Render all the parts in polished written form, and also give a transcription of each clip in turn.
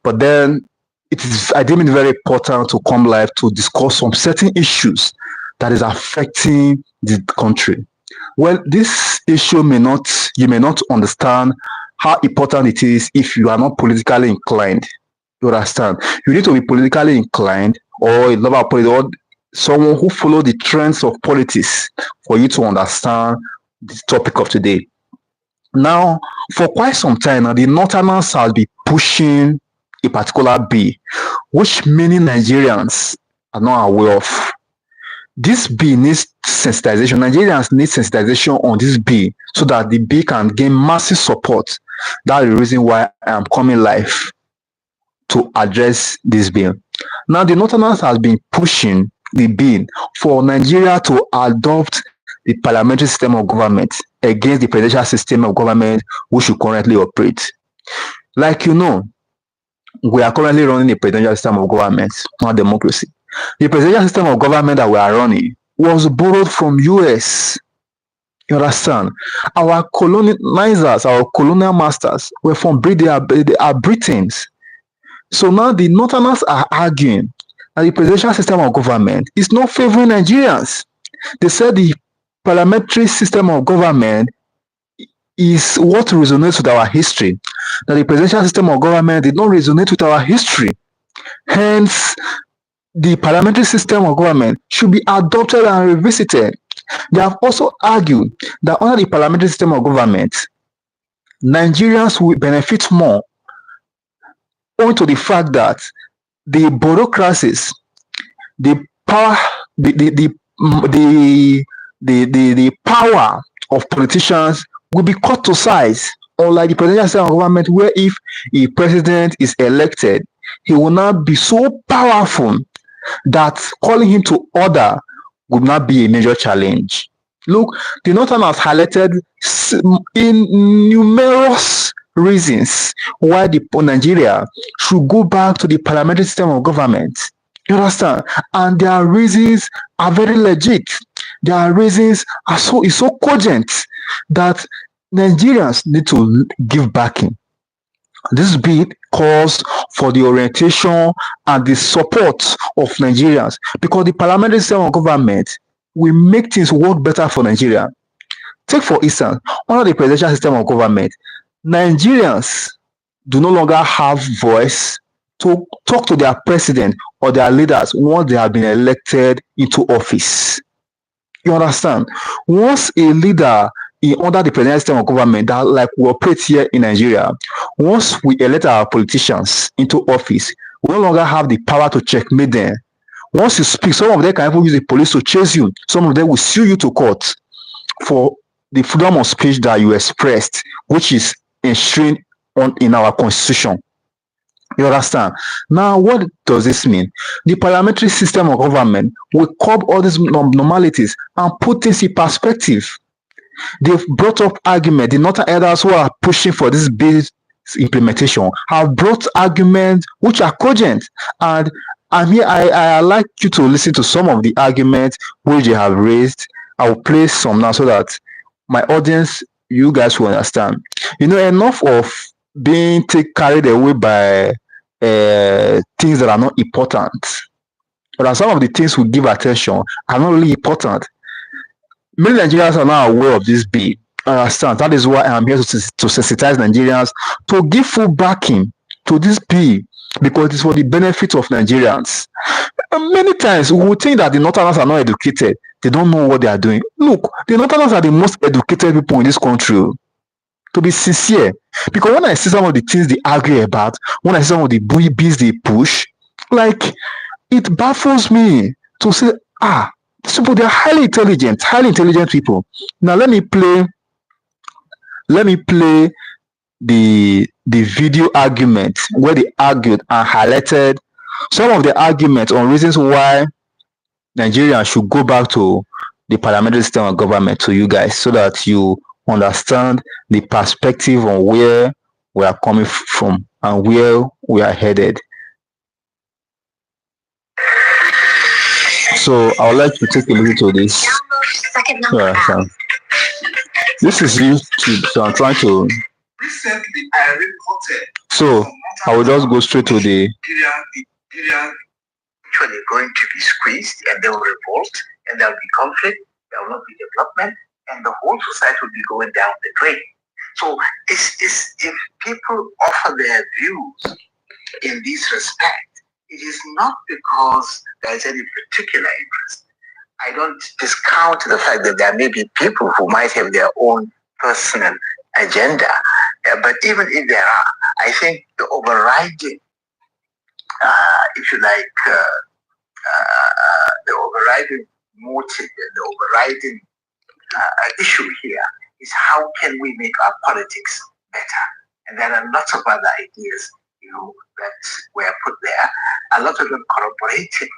But then I deem it very important to come live to discuss some certain issues that is affecting the country. Well, this issue you may not understand how important it is if you are not politically inclined. You understand? You need to be politically inclined or a lover of politics or someone who follows the trends of politics for you to understand the topic of today. Now, for quite some time now, the Northerners have been pushing a particular bill, which many Nigerians are not aware of. This bill needs sensitization. Nigerians need sensitization on this bill so that the bill can gain massive support. That's the reason why I am coming live to address this bill. Now, the Northerners has been pushing the bill for Nigeria to adopt the parliamentary system of government against the presidential system of government which we currently operate. Like you know, we are currently running a presidential system of government, not democracy. The presidential system of government that we are running was borrowed from US. You understand? Our colonizers, our colonial masters were from Britain. They are Britons. So now the Northerners are arguing that the presidential system of government is not favoring Nigerians. They said the parliamentary system of government is what resonates with our history. That the presidential system of government did not resonate with our history. Hence, the parliamentary system of government should be adopted and revisited. They have also argued that under the parliamentary system of government, Nigerians will benefit more owing to the fact that the bureaucracies, the power, the power of politicians will be cut to size, unlike the presidential system of government, where if a president is elected, he will not be so powerful that calling him to order would not be a major challenge. Look, the Northern has highlighted in numerous reasons why Nigeria should go back to the parliamentary system of government. You understand? And their reasons are very legit. Their reasons are so cogent that Nigerians need to give backing. This bill calls for the orientation and the support of Nigerians because the parliamentary system of government will make things work better for Nigeria. Take for instance, under the presidential system of government, Nigerians do no longer have voice to talk to their president or their leaders once they have been elected into office. You understand? Once a leader under the presidential system of government that like we operate here in Nigeria, once we elect our politicians into office, we no longer have the power to checkmate them. Once you speak, some of them can even use the police to chase you. Some of them will sue you to court for the freedom of speech that you expressed, which is enshrined in our constitution. You understand? Now, what does this mean? The parliamentary system of government will curb all these normalities and put things in perspective. They've brought up argument. The Northern elders who are pushing for this bill's implementation have brought arguments which are cogent. And here I like you to listen to some of the arguments which they have raised. I will play some now so that my audience, you guys will understand. You know, enough of being carried away by things that are not important. But some of the things we give attention are not really important. Many Nigerians are now aware of this bill. Understand? That is why I am here to sensitize Nigerians to give full backing to this bill because it is for the benefit of Nigerians. Many times we would think that the Northerners are not educated. They don't know what they are doing. Look, the Northerners are the most educated people in this country. To be sincere, because when I see some of the things they argue about, when I see some of the bills they push, like it baffles me to say, these people, they are highly intelligent people. Now let me play the video argument where they argued and highlighted some of the arguments on reasons why Nigeria should go back to the parliamentary system of government to you guys so that you understand the perspective on where we are coming from and where we are headed. So I would like to take a look to this. This is YouTube, so I'm trying to. Recently, I reported. So I will just go straight to the actually going to be squeezed, and they will revolt, and there will be conflict, there will not be development, and the whole society will be going down the drain. So if people offer their views in this respect, it is not because there is any particular interest. I don't discount the fact that there may be people who might have their own personal agenda, but even if there are, I think the overriding, if you like, the overriding motive and the overriding issue here is how can we make our politics better? And there are lots of other ideas, that were put there. A lot of them corroborating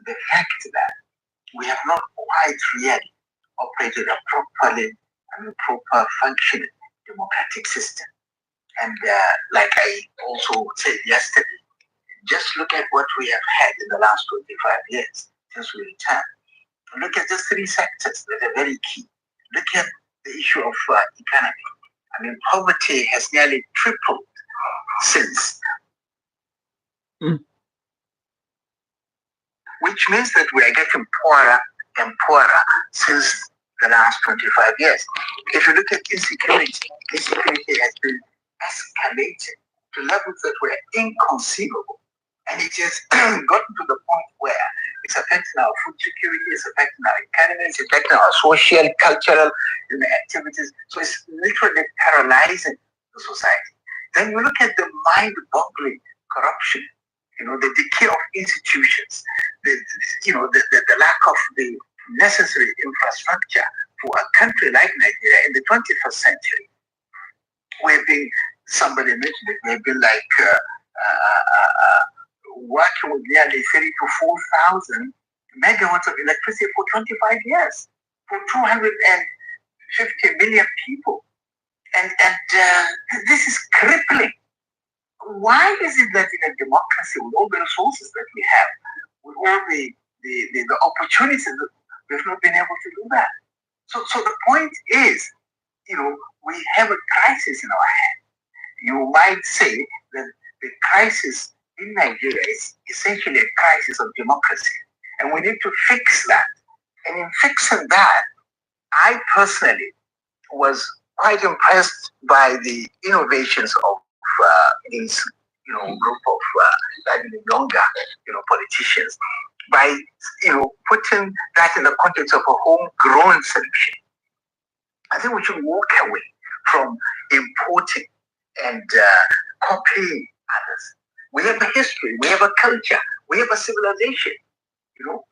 the fact that we have not quite really operated a proper functioning democratic system. And like I also said yesterday, just look at what we have had in the last 25 years since we returned. Look at just three sectors that are very key. Look at the issue of economy. I mean, poverty has nearly tripled since. Which means that we are getting poorer and poorer since the last 25 years. If you look at insecurity has been escalated to levels that were inconceivable. And it has gotten to the point where it's affecting our food security, it's affecting our economy, it's affecting our social, cultural activities. So it's literally paralyzing the society. Then you look at the mind-boggling corruption, the decay of institutions, the lack of the necessary infrastructure for a country like Nigeria in the 21st century. We've been, somebody mentioned it, we've been like working with nearly 30 to 4,000 megawatts of electricity for 25 years, for 250 million people. And this is crippling. Why is it that in a democracy, with all the resources that we have, with all the opportunities, we've not been able to do that? So the point is, we have a crisis in our hand. You might say that the crisis in Nigeria is essentially a crisis of democracy, and we need to fix that. And in fixing that, I personally was quite impressed by the innovations of these, group of younger, politicians, by, putting that in the context of a homegrown solution. I think we should walk away from importing and copying others. We have a history, we have a culture, we have a civilization.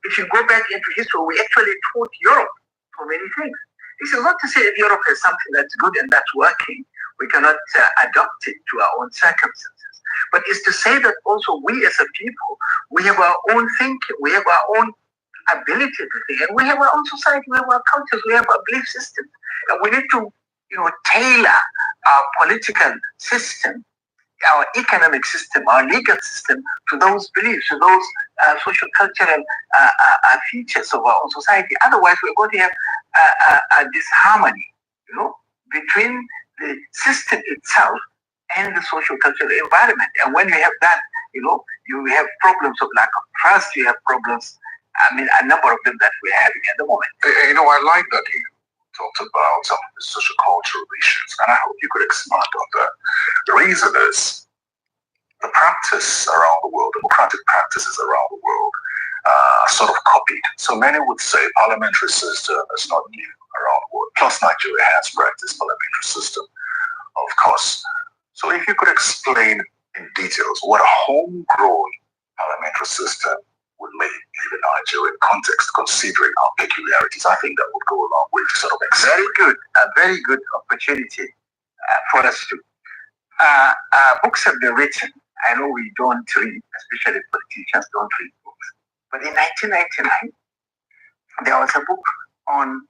If you go back into history, we actually taught Europe for many things. This is not to say that Europe has something that's good and that's working, we cannot adopt it to our own circumstances. But it's to say that also we as a people, we have our own thinking, we have our own ability to think, and we have our own society, we have our cultures, we have our belief systems. And we need to, tailor our political system, our economic system, our legal system to those beliefs, to those social cultural features of our own society. Otherwise, we're going to have a disharmony, between the system itself and the social cultural environment. And when you have that, you have problems of lack of trust, you have problems, a number of them that we're having at the moment. I like that you talked about some of the social cultural issues, and I hope you could expand on that. The reason is the practice around the world, democratic practices around the world, sort of copied. So many would say parliamentary system is not new around the world. Plus, Nigeria has practiced parliamentary system, of course. So if you could explain in details what a homegrown parliamentary system would make in the Nigerian context, considering our peculiarities, I think that would go a long way to sort of a very good opportunity for us to. Books have been written. I know we don't read, especially politicians don't read books. But in 1999, there was a book on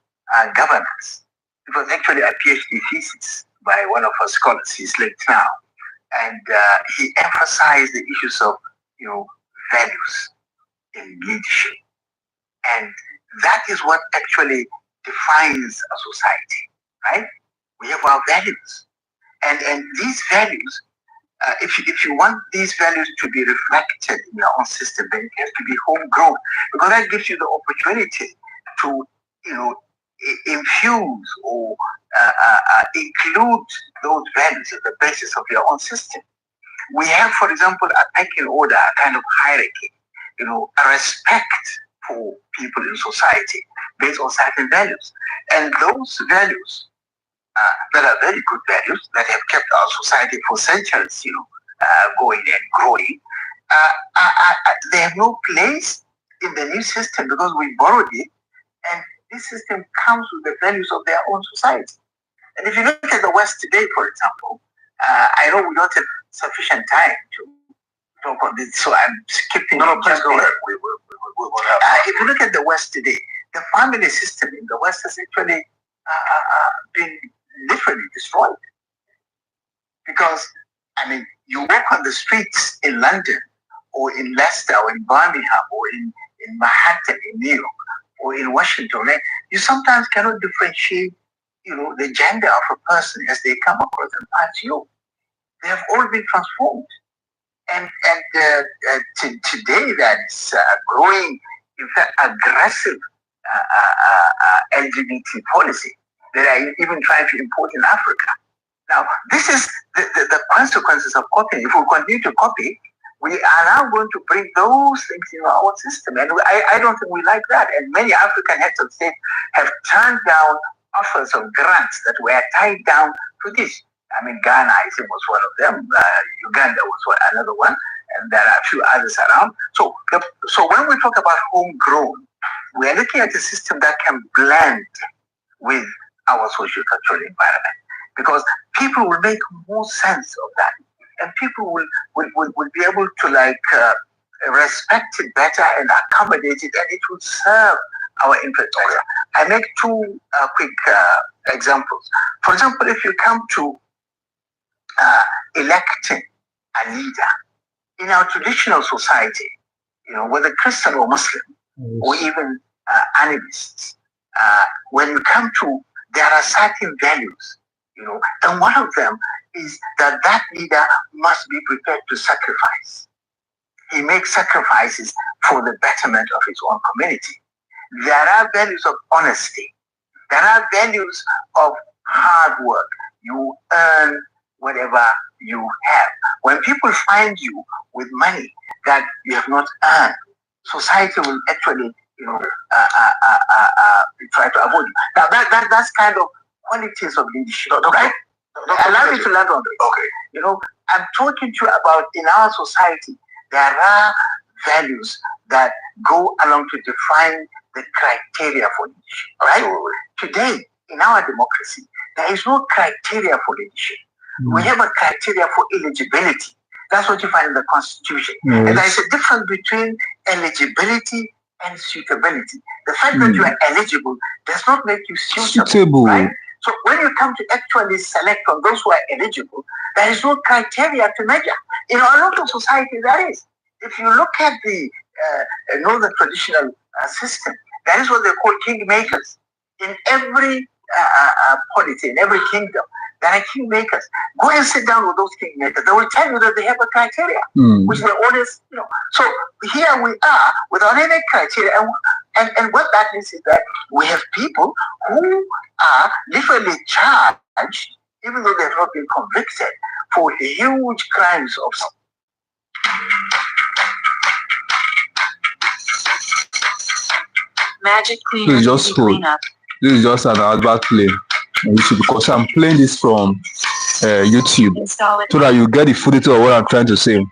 governance. It was actually a PhD thesis by one of our scholars. He's late now. And he emphasized the issues of, values in leadership. And that is what actually defines a society, right? We have our values. And these values if you want these values to be reflected in your own system, then it has to be homegrown, because that gives you the opportunity to, infuse or include those values as the basis of your own system. We have, for example, a pecking order, a kind of hierarchy, a respect for people in society based on certain values. And those values that are very good values that have kept our society for centuries, going and growing, they have no place in the new system because we borrowed it, and this system comes with the values of their own society. And if you look at the West today, for example, I know we don't have sufficient time to talk on this, so I'm skipping. No, please go ahead. We will have. If you look at the West today, the family system in the West has actually been literally destroyed. Because, you walk on the streets in London, or in Leicester, or in Birmingham, or in Manhattan, in New York, or in Washington, right? You sometimes cannot differentiate, the gender of a person as they come across and pass you. They have all been transformed. And today there is growing, in fact, aggressive LGBT policy that are even trying to import in Africa. Now, this is the consequences of copying. If we continue to copy, we are now going to bring those things in our own system. And I don't think we like that. And many African heads of state have turned down offers of grants that were tied down to this. Ghana, I think, was one of them. Uganda was another one. And there are a few others around. So when we talk about homegrown, we are looking at a system that can blend with our socio-cultural environment, because people will make more sense of that, and people will be able to respect it better and accommodate it, and it will serve our interest better. I make two quick examples. For example, if you come to electing a leader in our traditional society, whether Christian or Muslim, or even animists, when you come to, there are certain values, and one of them is that leader must be prepared to sacrifice. He makes sacrifices for the betterment of his own community. There are values of honesty. There are values of hard work. You earn whatever you have. When people find you with money that you have not earned, society will actually, try to avoid you. Now that's kind of qualities of leadership, right? Allow me to land on this. Okay. I'm talking to you about, in our society, there are values that go along to define the criteria for leadership, right? Today, in our democracy, there is no criteria for leadership. We have a criteria for eligibility. That's what you find in the Constitution. And there is a difference between eligibility and suitability. The fact that you are eligible does not make you suitable. Right? So when you come to actually select on those who are eligible, there is no criteria to measure. In a lot of society, there is. If you look at the northern traditional system, that is what they call kingmakers. In every polity, in every kingdom, there are kingmakers. Go and sit down with those kingmakers. They will tell you that they have a criteria, which they always, So here we are without any criteria. And what that means is that we have people who are literally charged, even though they have not been convicted, for huge crimes of. Magic cleaner. This is just an advert play on YouTube, because I'm playing this from YouTube so that you get the footage of what I'm trying to say.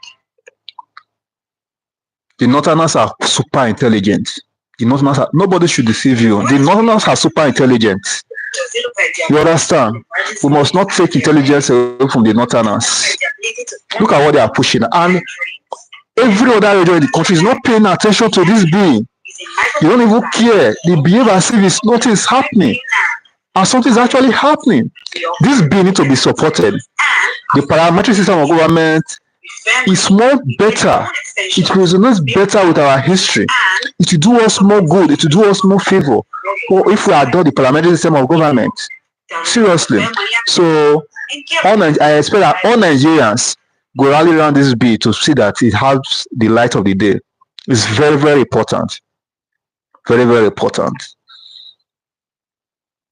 The Northerners are super intelligent. Nobody should deceive you. The Northerners are super intelligent. You understand? We must not take intelligence away from the Northerners. Look at what they are pushing. And every other region in the country is not paying attention to this being. You don't even care. They behave as if nothing is happening. And something is actually happening. This being needs to be supported. The parliamentary system of government is more better. It resonates better with our history. It will do us more good. It will do us more favor. Or if we adopt the parliamentary system of government. Seriously. So I expect that all Nigerians, go rally around this bill to see that it has the light of the day. It's very, very important. Very, very important.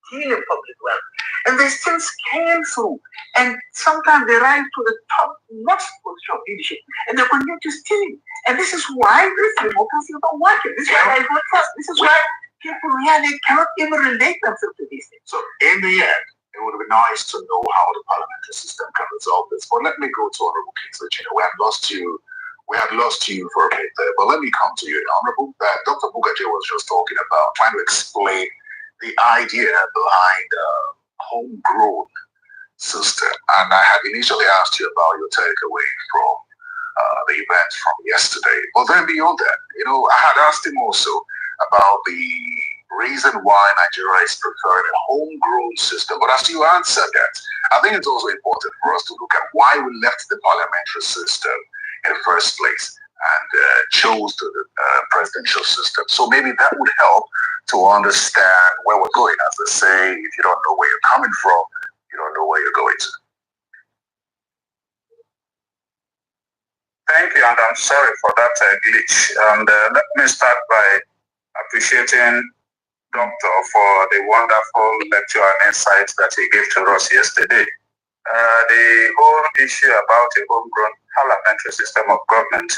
Stealing public wealth. And these things came through. And sometimes they rise to the top most position of leadership. And they continue to steal. And this is why this democracy is not working. This is why I don't trust. This is why people really cannot even relate themselves to these things. So in the end, it would be nice to know how the parliamentary system can resolve this. But let me go to Honorable Kingsley. We have lost you. We have lost you for a bit there. But let me come to you, Honorable. Dr. Bugaje was just talking about trying to explain the idea behind homegrown system. And I had initially asked you about your takeaway from the event from yesterday. But then beyond that, I had asked him also about the reason why Nigeria is preferring a homegrown system. But as you answered that, I think it's also important for us to look at why we left the parliamentary system in the first place and chose the presidential system. So maybe that would help to understand where we're going. As they say, if you don't know where you're coming from, you don't know where you're going to. Thank you, and I'm sorry for that glitch. And let me start by appreciating Doctor for the wonderful lecture and insights that he gave to us yesterday. The whole issue about a homegrown parliamentary system of government,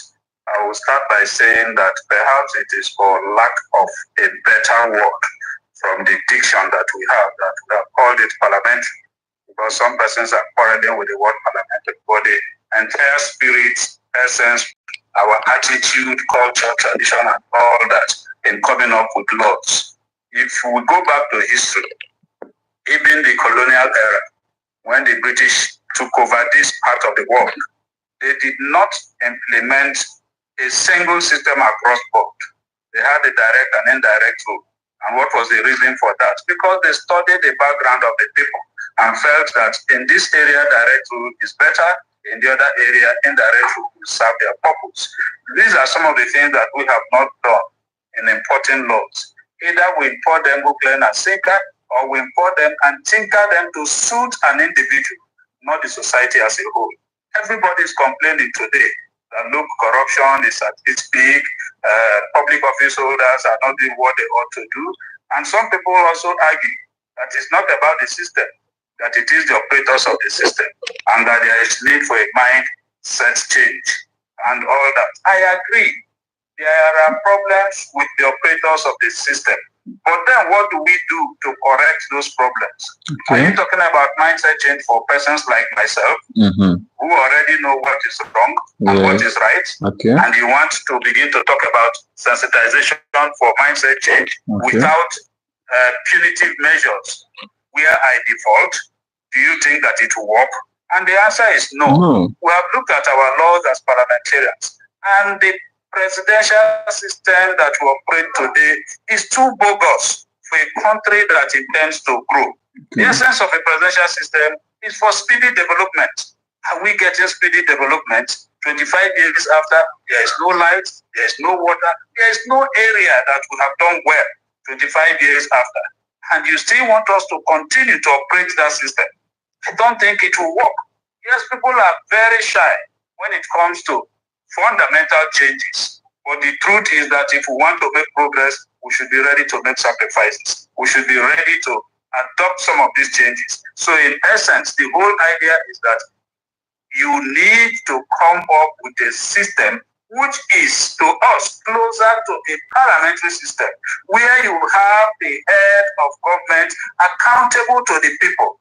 I will start by saying that perhaps it is for lack of a better word from the diction that we have called it parliamentary, because some persons are quarreling with the word parliamentary, but the entire spirit, essence, our attitude, culture, tradition, and all that in coming up with laws. If we go back to history, even the colonial era, when the British took over this part of the world, they did not implement a single system across board. They had a direct and indirect rule. And what was the reason for that? Because they studied the background of the people and felt that in this area, direct rule is better. In the other area, indirect rule will serve their purpose. These are some of the things that we have not done in importing laws. Either we import them hook, line, and sinker, or we import them and tinker them to suit an individual, not the society as a whole. Everybody is complaining today that look, corruption is at its peak, public office holders are not doing what they ought to do. And some people also argue that it's not about the system, that it is the operators of the system, and that there is need for a mindset change and all that. I agree. There are problems with the operators of the system. But then what do we do to correct those problems? Okay. Are you talking about mindset change for persons like myself, who already know what is wrong and what is right? Okay. And you want to begin to talk about sensitization for mindset change without punitive measures where I default? Do you think that it will work? And the answer is no. We have looked at our laws as parliamentarians, and the presidential system that we operate today is too bogus for a country that intends to grow. The essence of a presidential system is for speedy development. Are we getting speedy development? 25 years after, there is no light, there is no water, there is no area that we have done well 25 years after. And you still want us to continue to operate that system. I don't think it will work. Yes, people are very shy when it comes to fundamental changes. But the truth is that if we want to make progress, we should be ready to make sacrifices. We should be ready to adopt some of these changes. So in essence, the whole idea is that you need to come up with a system which is to us closer to a parliamentary system, where you have the head of government accountable to the people.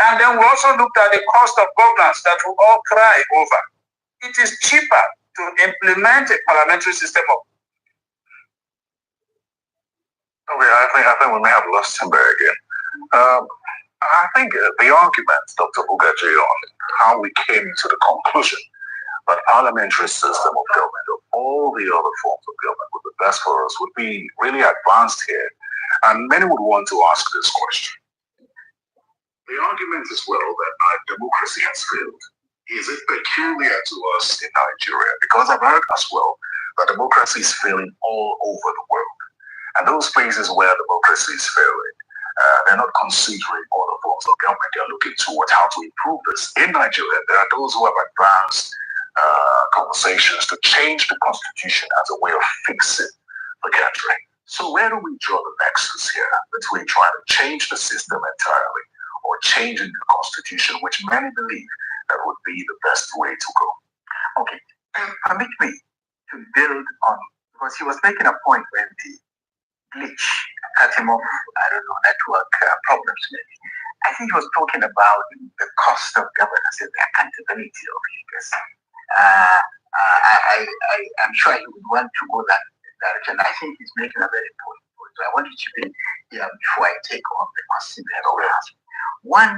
And then we also looked at the cost of governance that we all cry over. It is cheaper to implement a parliamentary system of. Okay, I think we may have lost him there again. I think the arguments, Dr. Bugaji, on how we came to the conclusion that parliamentary system of government of all the other forms of government would be best for us would be really advanced here. And many would want to ask this question. The argument is, well, that our democracy has failed. Is it peculiar to us in Nigeria? Because I've heard as well that democracy is failing all over the world. And those places where democracy is failing, They're not considering other forms of government. They're looking towards how to improve this. In Nigeria, there are those who have advanced conversations to change the constitution as a way of fixing the country. So where do we draw the nexus here between trying to change the system entirely or changing the constitution, which many believe that would be the best way to go? Okay, permit me to build on, because he was making a point when the glitch cut him off, I don't know, network problems maybe. I think he was talking about the cost of governance and the accountability of leaders. I'm sure he would want to go that direction. I think he's making a very important point. So I want to chip in here before I take on the question that I ask. One,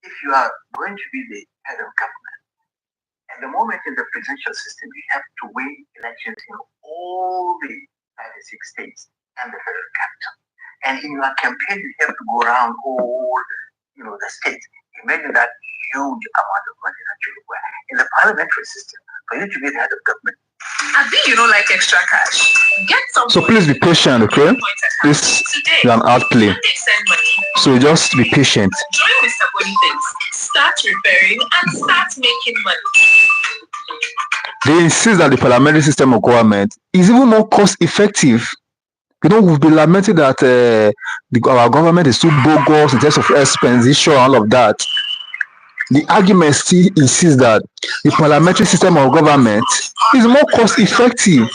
if you are going to be the head of government, at the moment in the presidential system, you have to win elections in all the 96 states and the federal capital. And in your campaign, you have to go around all, the states. Imagine that huge amount of money that you require. In the parliamentary system, for you to be the head of government, I think you don't like extra cash. Get some. So please be patient, okay? This is an outplay. So just be patient. Join Mr. Boniface. Start repairing and start making money. They insist that the parliamentary system of government is even more cost effective. We've been lamenting that our government is too bogus in terms of expenditure and all of that. The argument still insists that the parliamentary system of government is more cost effective.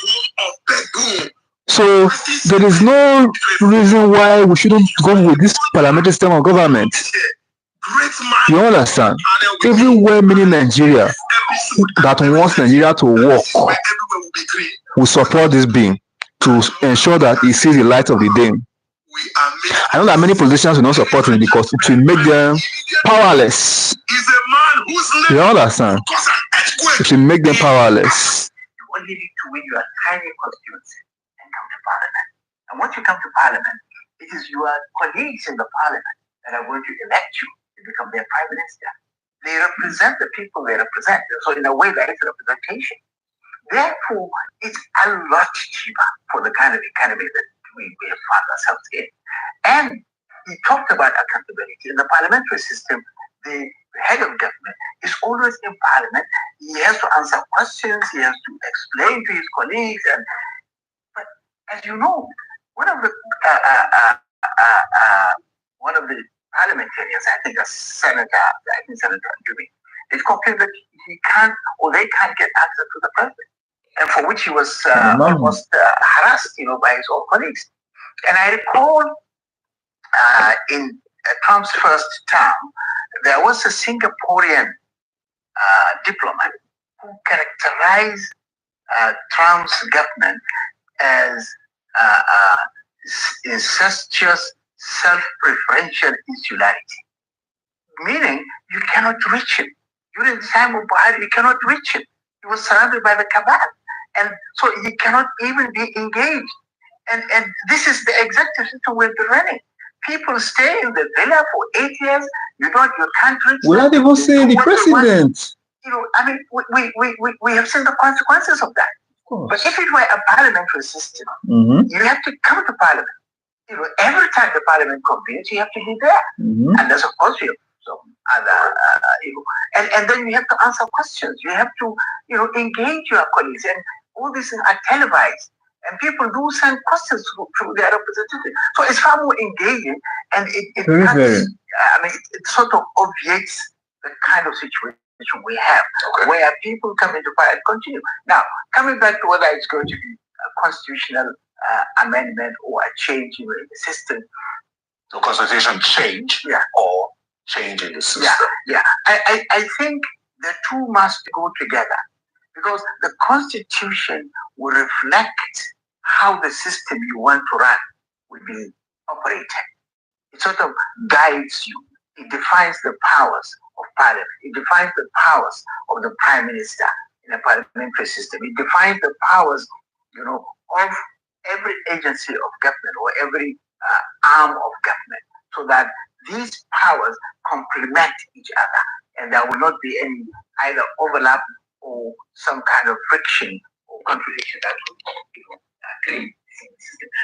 So there is no reason why we shouldn't go with this parliamentary system of government. You understand? Everywhere, meaning Nigeria, that wants Nigeria to work, will support this being to ensure that it sees the light of the day. I know that many politicians will not support it because it will make them powerless. You understand? It will make them powerless. You only need to win your tiny constituency and come to parliament. And once you come to parliament, it is your colleagues in the parliament that are going to elect you to become their prime minister. They represent the people they represent. So in a way, that is representation. Therefore, it's a lot cheaper for the kind of economy that we have found ourselves in. And he talked about accountability. In the parliamentary system, the head of government is always in parliament. He has to answer questions. He has to explain to his colleagues. But as you know, one of the parliamentarians, I think a senator, Senator Dubey, is complaining that he can't, or they can't get access to the president, and for which he was almost harassed, by his own colleagues. And I recall in Trump's first term, there was a Singaporean diplomat who characterized Trump's government as incestuous, self-preferential insularity, meaning you cannot reach him. During the time of Buhari, you cannot reach him. He was surrounded by the cabal, and so he cannot even be engaged. And this is the exact system we've been running. People stay in the villa for 8 years. You can't reach. We're not even saying the president. We have seen the consequences of that. But if it were a parliamentary system, you have to come to parliament. Every time the parliament convenes, you have to be there. And there's, of course, some other, and then you have to answer questions. You have to, engage your colleagues, and all these things are televised. And people do send questions through their representatives. So it's far more engaging, and it sort of obviates the kind of situation we have, where people come into power and continue. Now, coming back to whether it's going to be a constitutional amendment or a change in the system. So constitution change or change in the system? I think the two must go together, because the constitution will reflect how the system you want to run will be operated. It sort of guides you. It defines the powers of parliament. It defines the powers of the prime minister in a parliamentary system. It defines the powers, of every agency of government or every arm of government, so that these powers complement each other, and there will not be any either overlap or some kind of friction or contradiction that will create.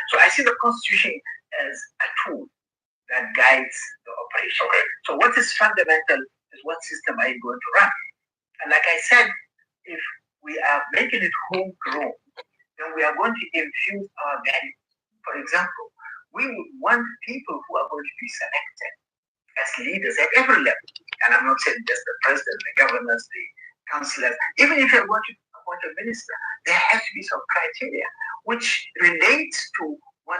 So I see the constitution as a tool that guides the operation. Okay. So what is fundamental is what system are you going to run? And like I said, if we are making it homegrown, then we are going to infuse our values. For example, we would want people who are going to be selected as leaders at every level. And I'm not saying just the president, the governors, the councillors. Even if you're going to appoint a minister, there has to be some criteria which relates to what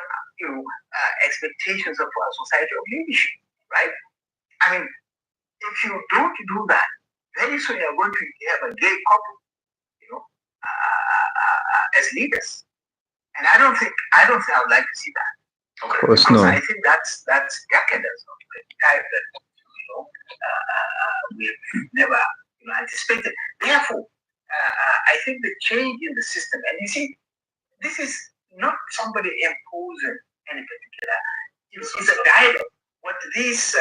expectations of our society of leadership, right? I mean, if you don't do that, very soon you're going to have a gay couple, as leaders. And I don't think I would like to see that. Okay. Of course, no. I think that's decadence of the type that we've never anticipated. Therefore, I think the change in the system, and you see, this is not somebody imposing any particular. It's a dialogue. What these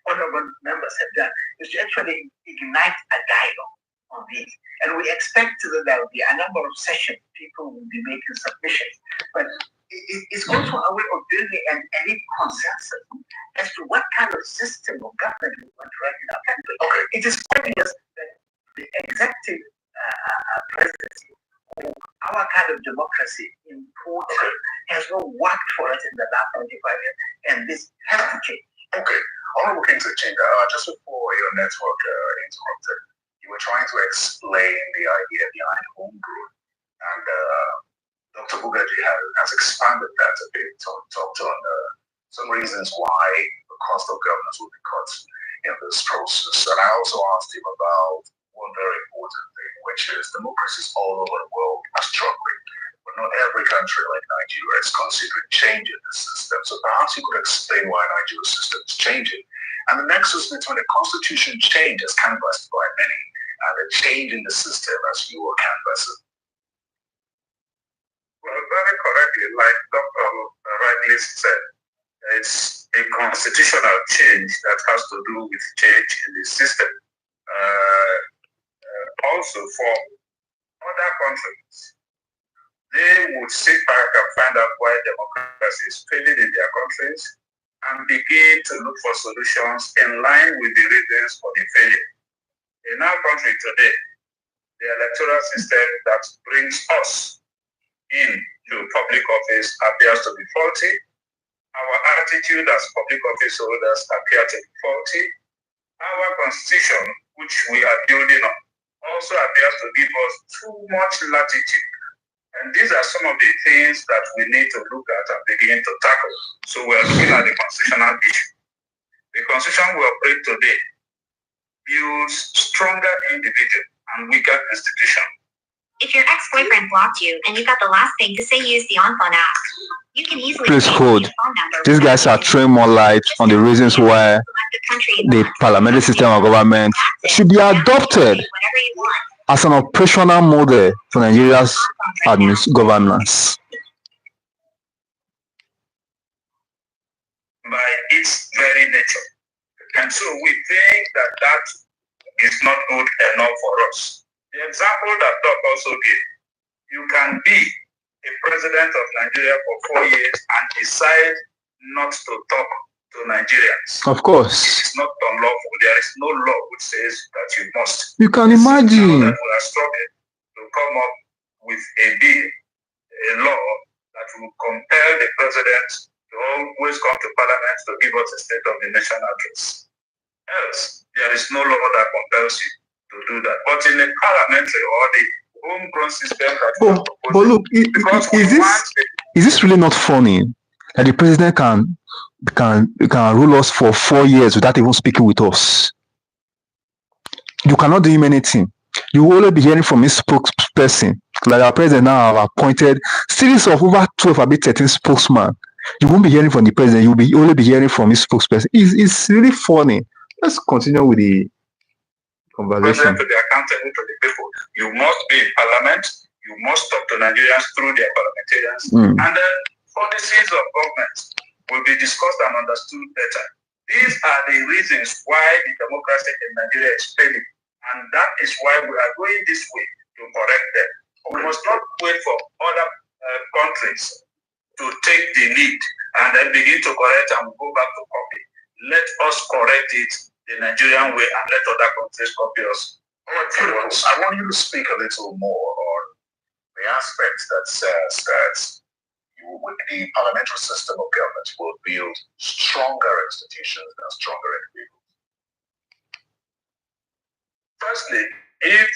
honorable members have done is to actually ignite a dialogue on these. And we expect that there will be a number of sessions, people will be making submissions. But it's also a way of building an elite consensus as to what kind of system of government we want to run in our country. Okay. It is obvious that the executive presidency, or our kind of democracy in total, has not worked for us in the last 25 years, and this has to change. Okay. Honorable Kingsley Chinga, just before your network interrupted, you were trying to explain the idea behind homegrown, and Dr. Bugaji has expanded that a bit, talked on some reasons why the cost of governance will be cut in this process. And I also asked him about one very important thing, which is democracies all over the world are struggling, but not every country like Nigeria is considering changing the system. So perhaps you could explain why Nigeria's system is changing, and the nexus between the constitution change as canvassed by many and the change in the system as you were canvassing. Well, very correctly, like Dr. rightly said, it's a constitutional change that has to do with change in the system. Also, for other countries, they would sit back and find out why democracy is failing in their countries and begin to look for solutions in line with the reasons for the failure. In our country today, the electoral system that brings us into public office appears to be faulty. Our attitude as public office holders appears to be faulty. Our constitution, which we are building on, also appears to give us too much latitude. And these are some of the things that we need to look at and begin to tackle. So we are looking at the constitutional issue. The constitution we operate today builds stronger individuals and weaker institutions. If your ex-boyfriend blocked you and you got the last thing to say use the on-phone app, you can easily please hold. These guys are throwing more light on the reasons why the parliamentary system of government should be adopted as an operational model for Nigeria's governance. By its very nature. And so we think that is not good enough for us. The example that Doc also gave, you can be a president of Nigeria for 4 years and decide not to talk to Nigerians. Of course. It's not unlawful. There is no law which says that you must. You can imagine. That we are struggling to come up with a bill, a law that will compel the president to always come to Parliament to give us a State of the Nation address. Else, there is no law that compels you to do that. But in the parliamentary or the homegrown system that but look, is this really not funny that the president can rule us for 4 years without even speaking with us? You cannot do him anything. You will only be hearing from his spokesperson. Like our president now have appointed series of over 12, a bit 13 spokesman. You won't be hearing from the president. You'll be only be hearing from his spokesperson. It's really funny. Let's continue with the conversation. To be accountable to the people. You must be in parliament. You must talk to Nigerians through their parliamentarians. And then policies of government will be discussed and understood better. These are the reasons why the democracy in Nigeria is failing. And that is why we are going this way to correct them. We must not wait for other countries to take the lead and then begin to correct and go back to copy. Let us correct it the Nigerian way and let other countries copy us. I want you to speak a little more on the aspect that says that with the parliamentary system of government will build stronger institutions and stronger individuals. Firstly, if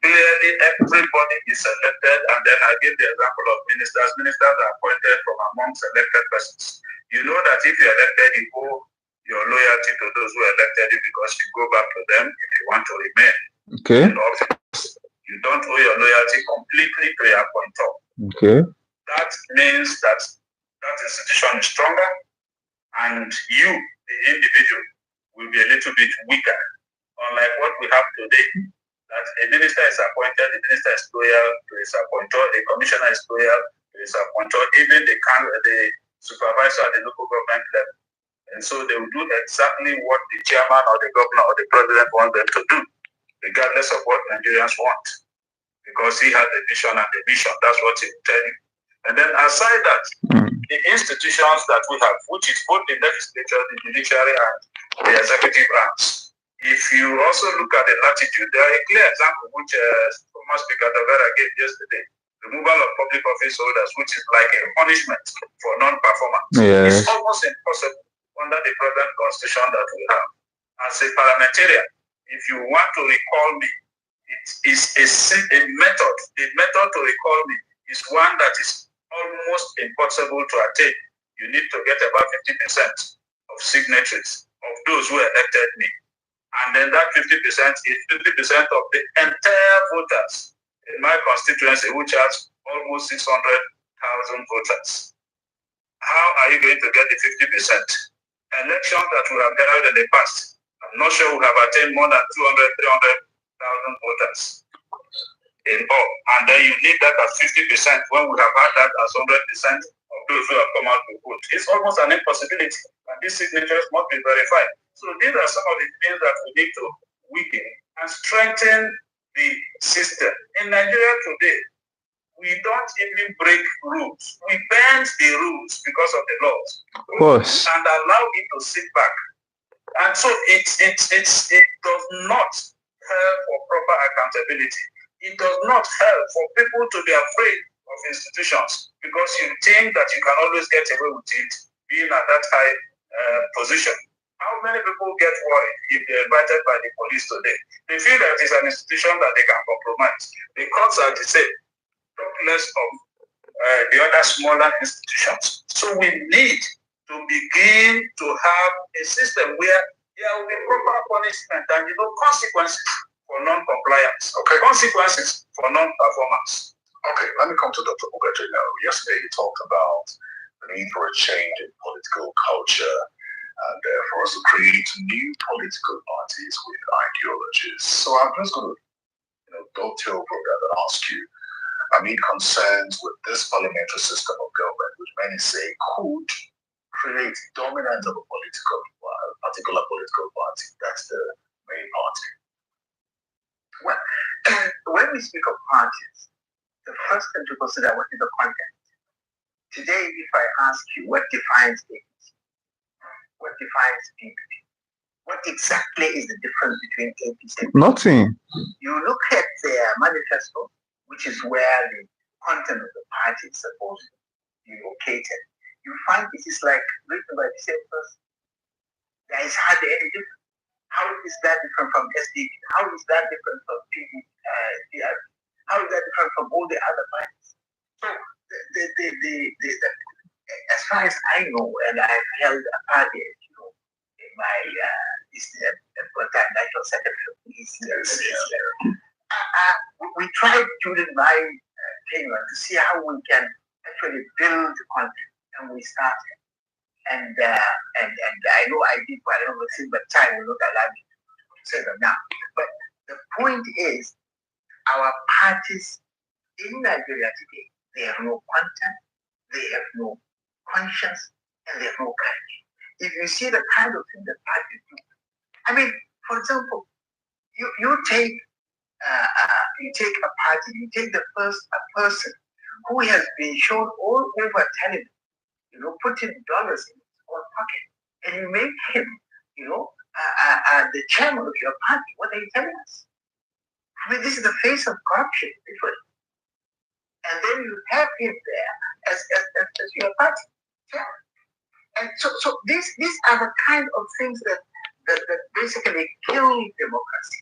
clearly everybody is elected, and then I give the example of ministers. Ministers are appointed from amongst elected persons. You know that if you're elected, you owe your loyalty to those who elected you because you go back to them if you want to remain in office. You don't owe your loyalty completely to your appointer. That means that that institution is stronger, and you, the individual, will be a little bit weaker, unlike what we have today. That a minister is appointed, the minister is loyal to his appointer, a commissioner is loyal to his appointer, even the supervisor at the local government level. And so they will do exactly what the chairman or the governor or the president wants them to do, regardless of what Nigerians want, because he has a vision and a mission. That's what he will tell you. And then aside that, the institutions that we have, which is both the legislature, the judiciary, and the executive branch, if you also look at the latitude, there are a clear example which former Speaker Davera gave yesterday. Removal of public office holders, which is like a punishment for non-performance. It's almost impossible under the present constitution that we have. As a parliamentarian, if you want to recall me, it is a method. The method to recall me is one that is almost impossible to attain. You need to get about 50% of signatories of those who elected me. And then that 50% is 50% of the entire voters in my constituency, which has almost 600,000 voters. How are you going to get the 50%? Elections that we have held in the past, I'm not sure we have attained more than 200,000, 300,000 voters in all. And then you need that as 50% when we have had that as 100% of those who have come out to vote. It's almost an impossibility, and these signatures must be verified. So these are some of the things that we need to weaken and strengthen the system. In Nigeria today, we don't even break rules. We bend the rules because of the laws. Of course. And allow it to sit back. And so it does not help for proper accountability. It does not help for people to be afraid of institutions because you think that you can always get away with it being at that high position. How many people get worried if they're invited by the police today? They feel that it's an institution that they can compromise. The courts are the same, talk less of the other smaller institutions. So we need to begin to have a system where there will be proper punishment and consequences for non-compliance. Okay. Consequences for non-performance. Okay, let me come to Dr. Mugabe now. Yesterday you talked about the need for a change in political culture and for us to create new political parties with ideologies. So I'm just going to dovetail from that and ask you, amid concerns with this parliamentary system of government, which many say could create dominance of a particular political party, that's the main party. Well, when we speak of parties, the first thing to consider what is the content. Today, if I ask you what defines it, what defines PPP, what exactly is the difference between APC and Nothing. You look at their manifesto, which is where the content of the party is supposed to be located. You find it is like written by the same person. There is hardly any difference. How is that different from SDP? How is that different from PPP? How is that different from all the other parties? So, as far as I know, and I've held a party, in my national secretary, we tried during my tenure to see how we can actually build the content, and we started. And I know I did quite a lot of things, but time will not allow me to say them now. But the point is, our parties in Nigeria today, they have no content, they have no conscience, and they have no courage. If you see the kind of thing that parties do, I mean, for example, you take a party, you take a person who has been shown all over television putting dollars in his own pocket, and you make him, the chairman of your party. What are you telling us? I mean, this is the face of corruption, literally. And then you have him there as your party chairman. And so these are the kind of things that basically kill democracy,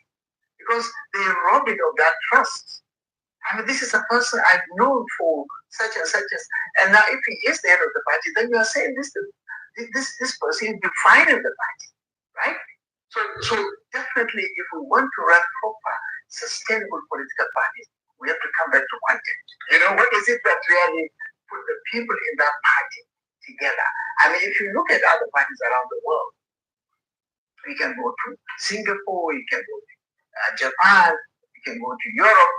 because they rob it of that trust. I mean, this is a person I've known for such and such and now if he is the head of the party, then you are saying this person is defining the party, right? So definitely, if we want to run proper, sustainable political parties, we have to come back to content. What is it that really put the people in that party together? I mean, if you look at other parties around the world, you can go to Singapore, you can go to Japan, you can go to Europe.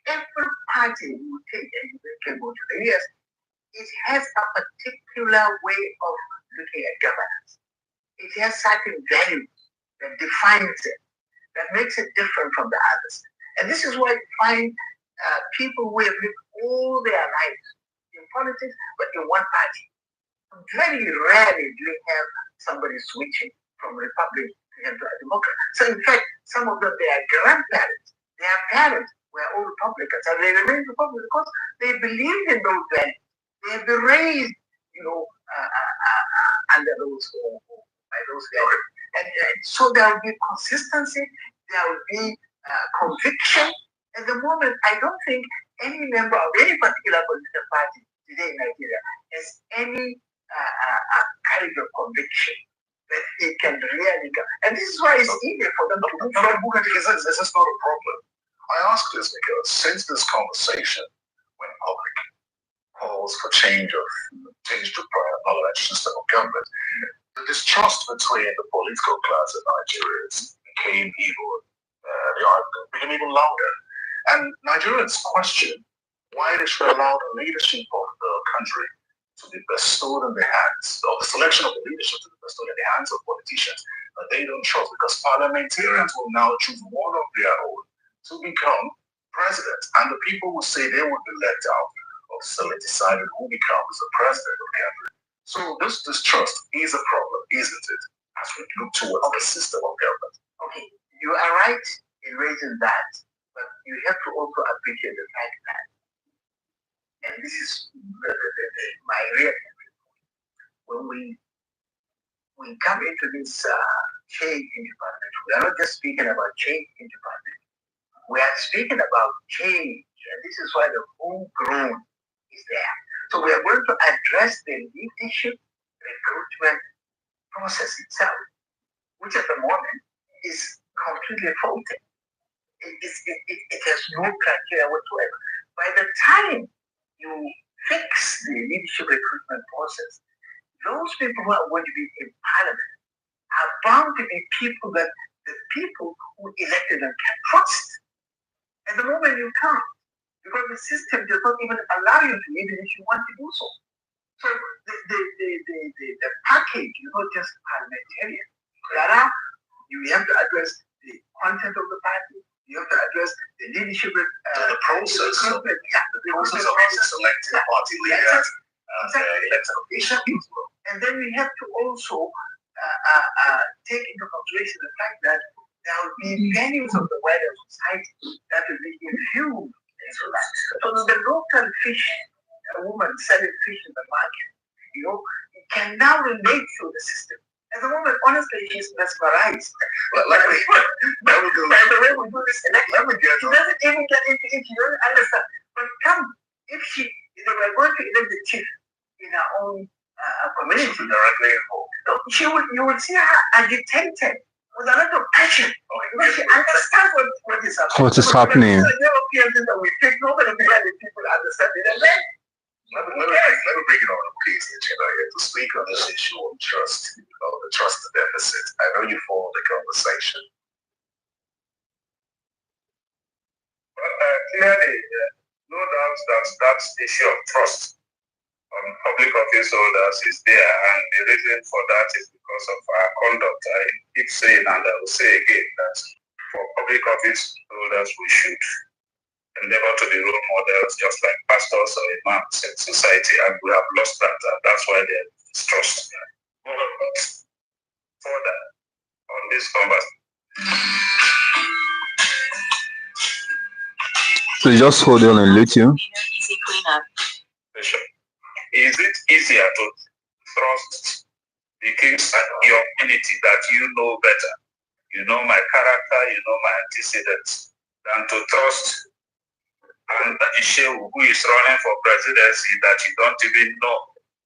Every party you take, and you can go to the US, it has a particular way of looking at governance. It has certain values that defines it, that makes it different from the others. And this is why you find people who have lived all their lives in politics, but in one party. Very rarely do you have somebody switching from Republic to a Democrat. So in fact, some of them, their grandparents, their parents were all Republicans, and they remain Republicans because they believe in those values. They have been raised, under those by those values. And so there will be consistency, there will be conviction. At the moment, I don't think any member of any particular political party today in Nigeria has any kind of conviction that it can really go. And this is why it's easier for them to move forward. This is not a problem. I ask this because since this conversation went public, calls for change to parliamentary system of government, the distrust between the political class in Nigeria became even louder. And Nigerians question why they should allow the leadership of the country to be bestowed in the hands, or the selection of the leadership to be bestowed in the hands of politicians that they don't trust, because parliamentarians will now choose one of their own to become president, and the people will say they will be left out of deciding who becomes the president of the country. So this distrust is a problem, isn't it, as we look towards the system of government? Okay, you are right in raising that, but you have to also appreciate the fact that, and this is my real point, when we come into this change in department, we are not just speaking about change in department, we are speaking about change, and this is why the homegrown is there. So we are going to address the leadership recruitment process itself, which at the moment is completely faulty. It has no criteria whatsoever. By the time you fix the leadership recruitment process, those people who are going to be in parliament are bound to be people that the people who elected them can trust. At the moment you can't, because the system does not even allow you to, even if you want to do so. So the package is not just parliamentarian. You have to address the content of the party. You have to address the leadership, the process of selecting party leaders, elected officials. And then we have to also take into consideration the fact that there will be values of the wider society that will be infused into that. So the local fish woman selling fish in the market, can now relate to the system. At the moment, honestly, she's mesmerized. By the way we do this election, she doesn't even get into it. She doesn't understand. But if they were going to elect the chief in her own community directly, you will see her agitated with a lot of passion. Because she understands what is happening. What is happening? Nobody really people understand it. And then let me bring it on, please, to speak on this issue of trust, the trust deficit. I know you followed the conversation. Clearly, no doubt that issue of trust on public office holders is there, and the reason for that is because of our conduct. I keep saying, and I will say again, that for public office holders, we should endeavor to be role models, just like pastors or imams in society, and we have lost that. That's why there's distrust. But further on this conversation. So just hold on and let you. Is it easier to trust the king's humility that you know better? You know my character, you know my antecedents, than to trust an Ishewu who is running for presidency that you don't even know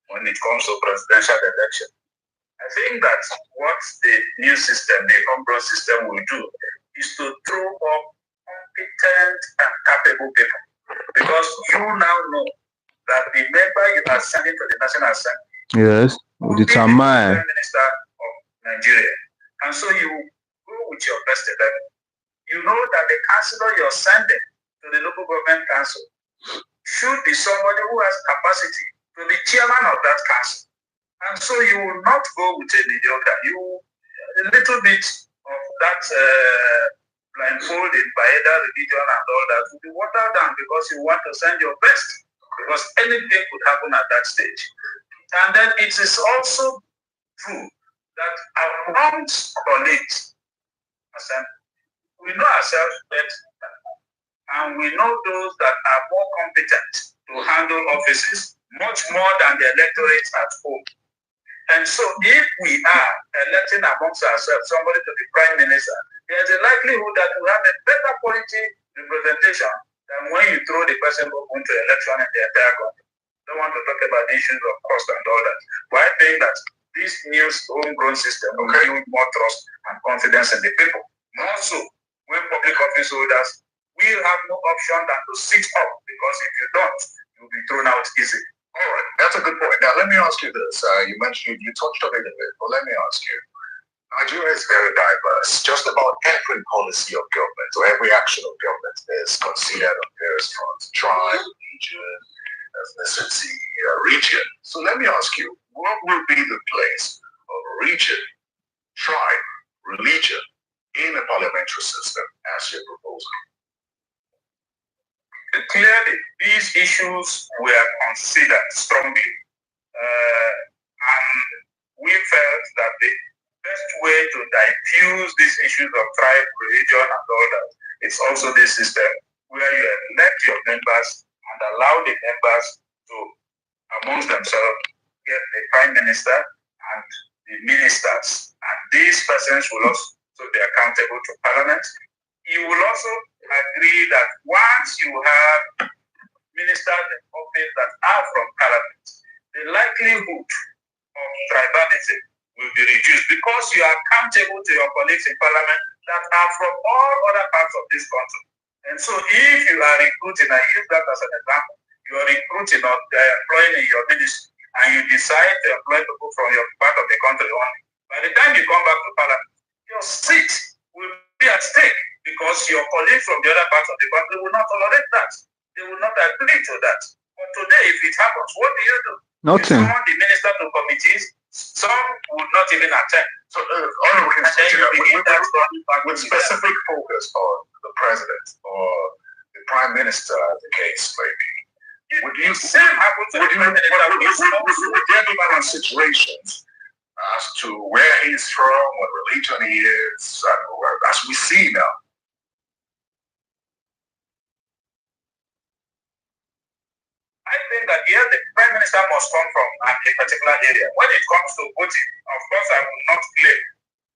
when it comes to presidential election. I think that what the new system, the homegrown system will do is to throw up competent and capable people. Because you now know that the member you are sending to the National Assembly Yes, will the be the Tamai. Prime Minister of Nigeria. And so you go with your best level. You know that the councillor you're sending to the local government council should be somebody who has capacity to be chairman of that council. And so you will not go with a mediocre. A little bit of that blindfolded by either religion and all that will be watered down because you want to send your best. Because anything could happen at that stage. And then it is also true that amongst colleagues, we know ourselves better, and we know those that are more competent to handle offices much more than the electorate at home. And so if we are electing amongst ourselves somebody to be prime minister, there's a likelihood that we have a better quality representation than when you throw the person open to election in the entire country. Don't want to talk about the issues of cost and all that. But I think that this new homegrown system will build more trust and confidence in the people. More so, when public office holders will have no option than to sit up, because if you don't, you'll be thrown out easy. All right, that's a good point. Now, let me ask you this. You mentioned, you touched on it a bit, but let me ask you. Nigeria is very diverse. Just about every policy of government or every action of government is considered on various fronts: tribe, religion, ethnicity, region. So let me ask you, what will be the place of region, tribe, religion in a parliamentary system as you're proposing? Clearly, these issues were considered strongly, and we felt that the best way to diffuse these issues of tribe, religion, and all that is also this system where you elect your members and allow the members to, amongst themselves, get the prime minister and the ministers. And these persons will also be accountable to parliament. You will also agree that once you have ministers in office that are from parliament, the likelihood of tribalism will be reduced because you are accountable to your colleagues in parliament that are from all other parts of this country. And so if you are recruiting, I use that as an example, you are recruiting or employing in your ministry, and you decide to employ people from your part of the country only. By the time you come back to parliament, your seat will be at stake because your colleagues from the other parts of the country will not tolerate that. They will not agree to that. But today, if it happens, what do? Nothing. You summon the minister to committees, some would not even attend. So, with specific focus on the president or the prime minister, as the case may be, would there be considerations as to where he's from, what religion he is, as we see now? I think that here the prime minister must come from a particular area. When it comes to voting, of course, I will not claim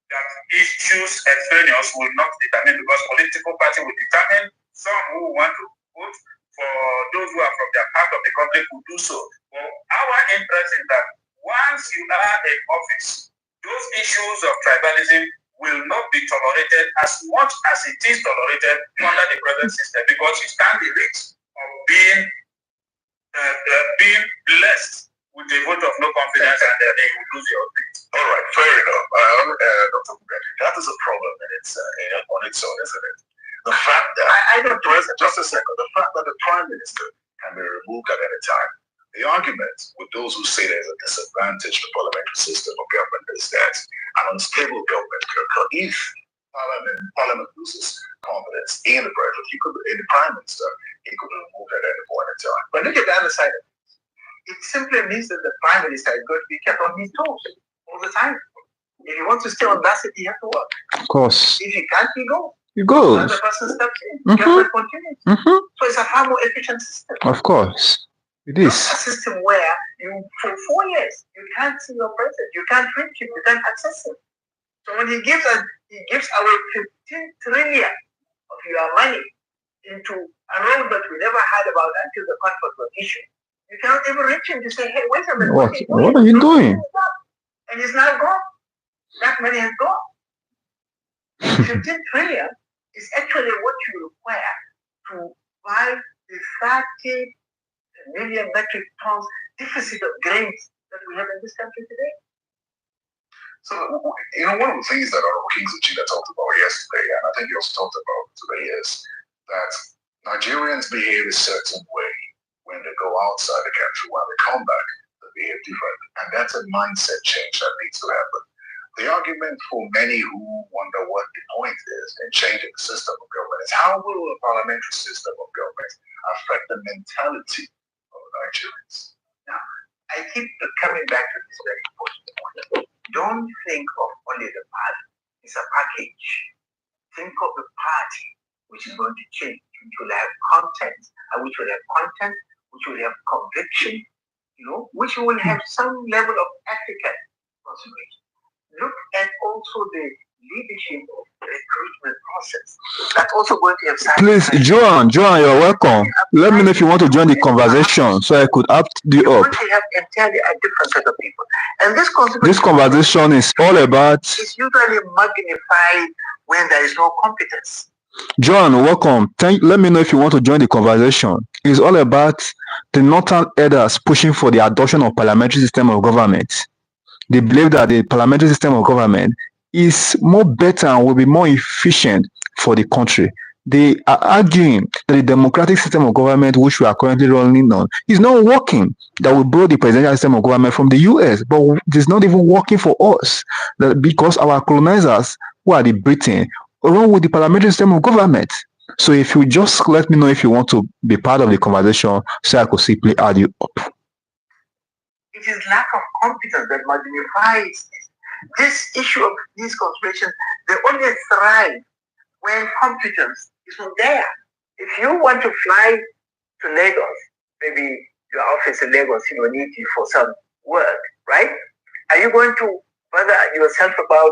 that issues extraneous will not determine, because political party will determine some who want to vote for those who are from their part of the country who do so. But our interest is that once you are in office, those issues of tribalism will not be tolerated as much as it is tolerated under the present system, because you stand the risk of being blessed with a vote of no confidence, and then you will lose your seat. All right, fair enough. Dr. Bugatti, that is a problem on its own, isn't it? The fact that, just a second, the fact that the prime minister can be removed at any time. The argument with those who say there's a disadvantage to the parliamentary system of government is that an unstable government can occur if Parliament loses confidence in the president, in the prime minister, he could remove at any point in time. But look at the other side. It simply means that the prime minister is going to be kept on his toes all the time. If he wants to stay on that seat, he has to work. Of course. If he can't, he goes. He goes. Another person steps in. Government continues. So it's a far more efficient system. Of course. It Not is. a system where you, for 4 years, you can't see your president, you can't reach him, you can't access him. So when he gives away 15 trillion of your money into a road that we never heard about until the contract was issued, you can't even reach him to say, hey, wait a minute, What are you doing? And it's now gone. That money has gone. And 15 trillion is actually what you require to buy the 30 million metric tons deficit of grains that we have in this country today. So, one of the things that our Kings of China talked about yesterday, and I think he also talked about today, is that Nigerians behave a certain way when they go outside the country. When they come back, they behave differently. And that's a mindset change that needs to happen. The argument for many who wonder what the point is in changing the system of government is how will a parliamentary system of government affect the mentality of Nigerians? Now, I keep coming back to this very important point. Don't think of only the party. It's a package. Think of the party which is going to change, which will have content, and which will have content, which will have conviction, which will have some level of ethical consideration. Look at also the leadership of the recruitment process. That's also going to have. Please, Joan, you're welcome. Let me know if you want to join the conversation so I could up you You're up. going to have entirely a different set of people. And This conversation is all about. It's usually magnified when there is no competence. John, welcome. Let me know if you want to join the conversation. It's all about the northern elders pushing for the adoption of parliamentary system of government. They believe that the parliamentary system of government is more better and will be more efficient for the country. They are arguing that the democratic system of government, which we are currently running on, is not working. That we borrow the presidential system of government from the US, but it is not even working for us. That because our colonizers, who are the Britain, along with the parliamentary system of government. So if you just let me know if you want to be part of the conversation, so I could simply add you up. It is lack of competence that magnifies this issue of these conspirations. They only thrive when competence is not there. If you want to fly to Lagos, maybe your office in Lagos, need you for some work, right? Are you going to bother yourself about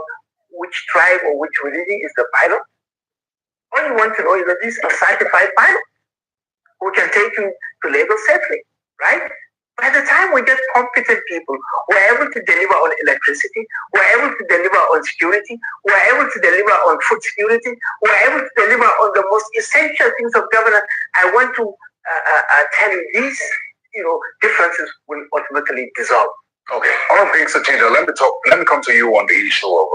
which tribe or which religion is the pilot? All you want to know is that this is a certified pilot who can take you to Lagos safely, right? By the time we get competent people who are able to deliver on electricity, who are able to deliver on security, who are able to deliver on food security, who are able to deliver on the most essential things of governance, I want to tell you these, differences will ultimately dissolve. Okay, all things are changing. Let me come to you on the issue of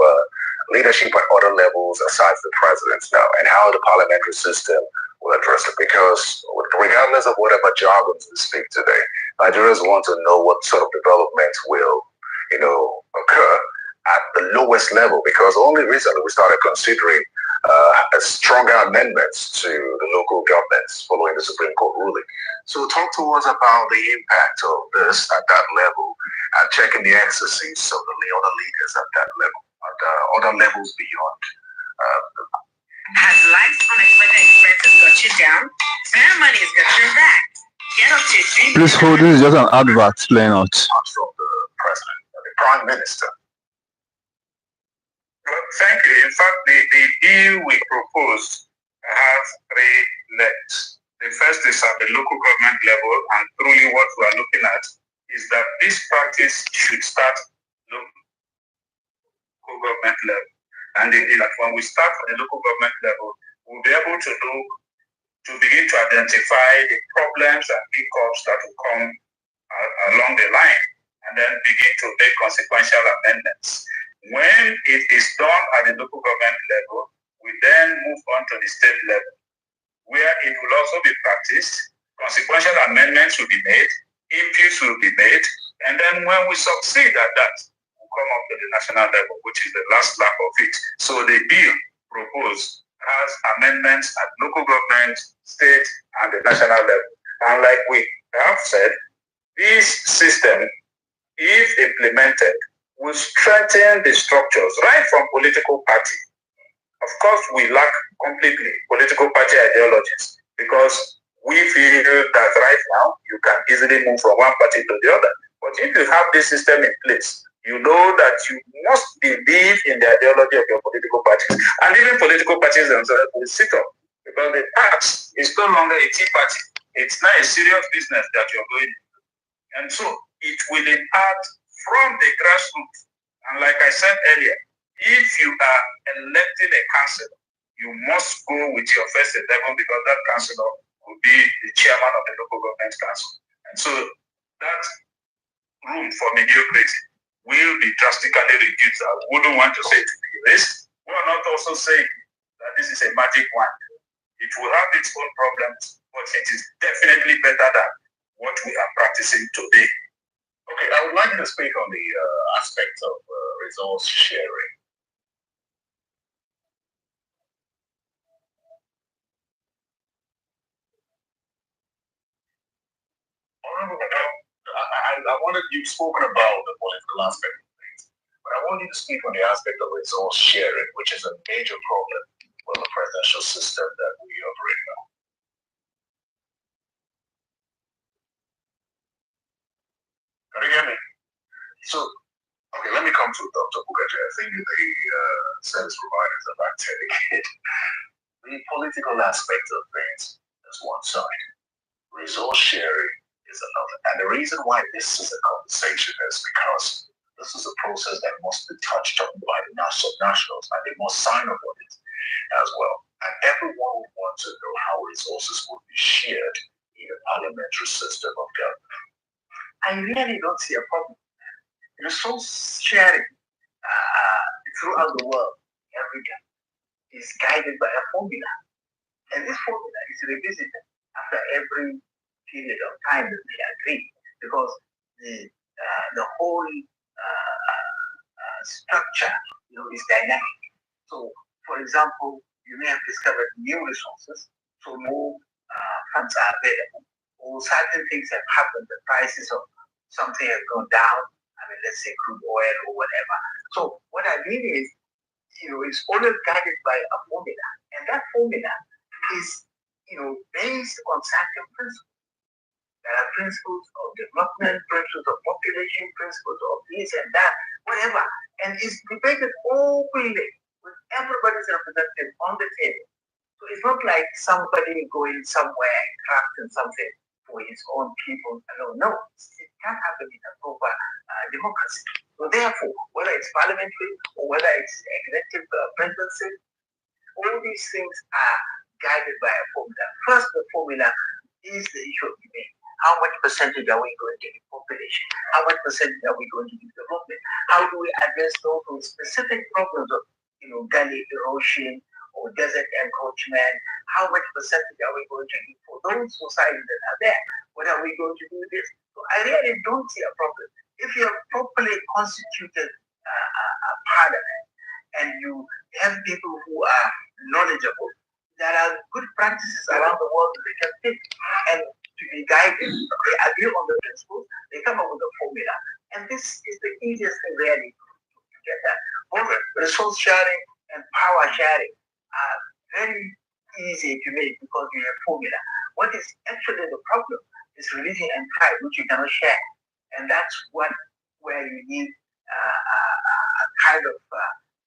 leadership at other levels aside the presidents now, and how the parliamentary system will address it. Because regardless of whatever jargons we speak today, Nigerians want to know what sort of development will, occur at the lowest level. Because only recently we started considering a stronger amendments to the local governments following the Supreme Court ruling. So talk to us about the impact of this at that level and checking the exercise of the other leaders at that level, at other levels beyond. Has life's unexpected expenses got you down? Ceremony has got your back. Get up to 3 Please hold, this is just an advert playing out. From the president, the prime minister. Well, thank you. In fact, the deal we proposed has 3 legs. The first is at the local government level, and truly what we are looking at is that this practice should start local government level. And indeed, that when we start at the local government level, we'll be able to begin to identify the problems and hiccups that will come along the line, and then begin to make consequential amendments. When it is done at the local government level, we then move on to the state level, where it will also be practiced. Consequential amendments will be made, impeachments will be made, and then when we succeed at that, we'll come up to the national level, which is the last lap of it. So the bill propose has amendments at local government, state, and the national level. And like we have said, this system, if implemented, will strengthen the structures right from political party. Of course, we lack completely political party ideologies because we feel that right now you can easily move from one party to the other. But if you have this system in place, you know that you must believe in the ideology of your political parties. And even political parties themselves will sit up because the tax is no longer a tea party. It's not a serious business that you're going into. And so it will impact from the grassroots. And like I said earlier, if you are electing a councillor, you must go with your first 11 because that councillor will be the chairman of the local government council. And so that room for mediocrity will be drastically reduced. I wouldn't want to say to be this. We are not also saying that this is a magic wand. It will have its own problems, but it is definitely better than what we are practicing today. Okay, I would like to speak on the aspect of resource sharing. I wanted, you've spoken about the political aspect of things, but I want you to speak on the aspect of resource sharing, which is a major problem with the presidential system that we operate now. Can you hear me? So, okay, let me come to Dr. Bugaja. I think the service providers are not taking it. The political aspect of things is one side. Resource sharing is another. And the reason why this is a conversation is because this is a process that must be touched on by the nationals and they must sign up on it as well. And everyone would want to know how resources would be shared in a parliamentary system of government. I really don't see a problem. Resource sharing throughout the world every day is guided by a formula. And this formula is revisited after every period of time that they agree, because the whole structure, is dynamic. So, for example, you may have discovered new resources, so more funds are available, or certain things have happened. The prices of something have gone down. I mean, let's say crude oil or whatever. So, what I mean is, it's always guided by a formula, and that formula is, based on certain principles. There are principles of development, principles of population, principles of this and that, whatever. And it's debated openly with everybody's representative on the table. So it's not like somebody going somewhere and crafting something for his own people alone. No, it can't happen in a proper democracy. So therefore, whether it's parliamentary or whether it's executive presidency, all these things are guided by a formula. First, the formula is the issue of debate. How much percentage are we going to give population? How much percentage are we going to give development? How do we address those specific problems of, gully erosion or desert encroachment? How much percentage are we going to give for those societies that are there? What are we going to do with this? So I really don't see a problem. If you have properly constituted a parliament and you have people who are knowledgeable, there are good practices around the world that they can take and to be guided. They agree on the principles, they come up with a formula, and this is the easiest thing really to get that. Both resource sharing and power sharing are very easy to make because you have formula. What is actually the problem is religion and pride, which you cannot share, and that's where you need a kind of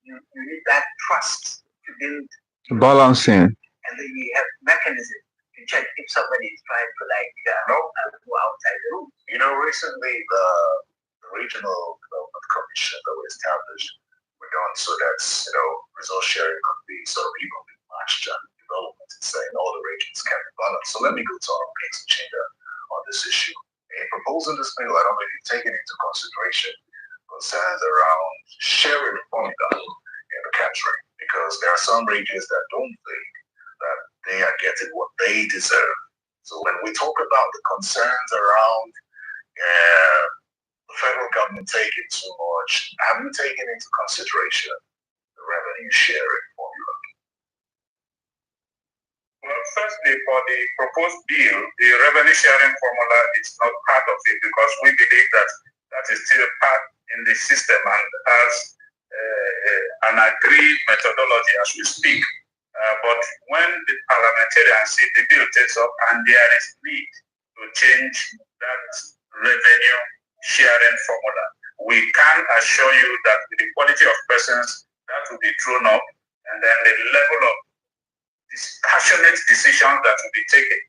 you need that trust to build balancing. And then you have mechanisms to check if somebody is trying to go outside the room. Recently the regional development commission that was established were done so that resource sharing could be so people can match development and saying all the regions can be balanced. So let me go to our case chamber on this issue. A proposal in this bill, I don't know if you've taken into consideration concerns around sharing formula in the country, because there are some regions that don't think that they are getting what they deserve. So when we talk about the concerns around the federal government taking too much, have you taken into consideration the revenue sharing formula? Well, firstly, for the proposed bill, the revenue sharing formula is not part of it because we believe that that is still part in the system and has an agreed methodology as we speak. But when the parliamentarians see the bill takes up and there is need to change that revenue sharing formula, we can assure you that with the quality of persons that will be thrown up and then the level of passionate decisions that will be taken,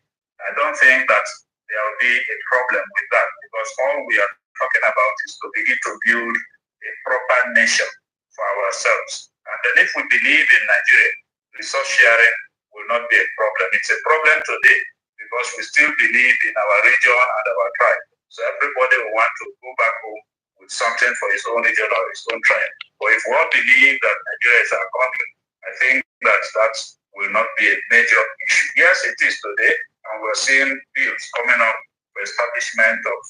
I don't think that there will be a problem with that because all we are talking about is to begin to build a proper nation for ourselves. And then if we believe in Nigeria, resource sharing will not be a problem. It's a problem today because we still believe in our region and our tribe. So everybody will want to go back home with something for his own region or his own tribe. But if we all believe that Nigeria is our country, I think that will not be a major issue. Yes, it is today, and we're seeing bills coming up for establishment of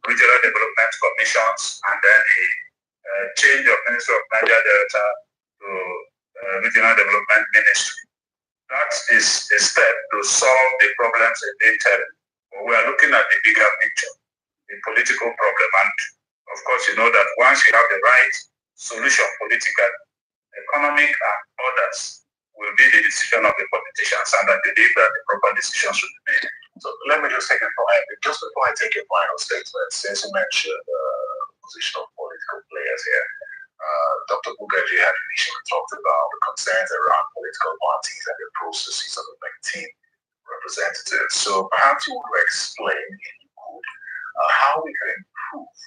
regional development commissions and then a change of Minister of Niger Delta to Regional Development Ministry. That is a step to solve the problems in the interim. But we are looking at the bigger picture, the political problem. And of course, you know that once you have the right solution politically, economic and others will be the decision of the politicians, and I believe that the proper decision should be made. So let me just take a point. Just before I take your final statement, since you mentioned the position of political players here, Dr. Bugaji had initially talked about the concerns around political parties and the processes of electing representatives. So perhaps you would explain, if you could, how we can improve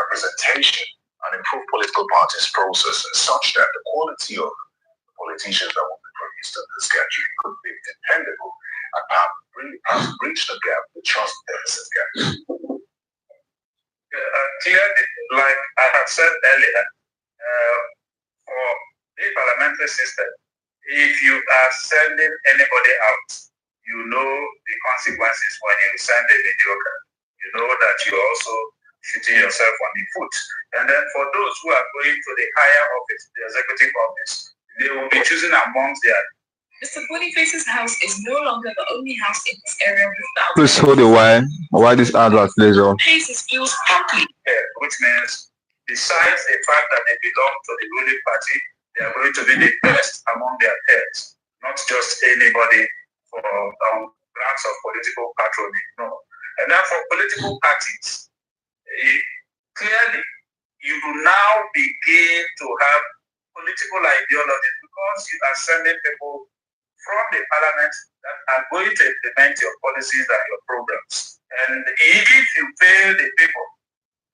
representation and improve political parties' processes such that the quality of the politicians that will be produced in this country could be dependable and perhaps bridge the gap, the trust deficit gap. Clearly, like I have said earlier, for the parliamentary system, if you are sending anybody out, you know the consequences when you send a mediocre. You know that you're also shooting yourself on the foot. And then for those who are going to the higher office, the executive office, they will be choosing amongst their. Mr. Boniface's house is no longer the only house in this area without. Please hold a while this advert plays on. Pays his bills promptly. Which means, besides the fact that they belong to the ruling party, they are going to be the best among their peers, not just anybody for grants of political patronage. No. And then for political parties, clearly, you will now begin to have political ideologies because you are sending people from the parliament that are going to implement your policies and your programs. And if you fail the people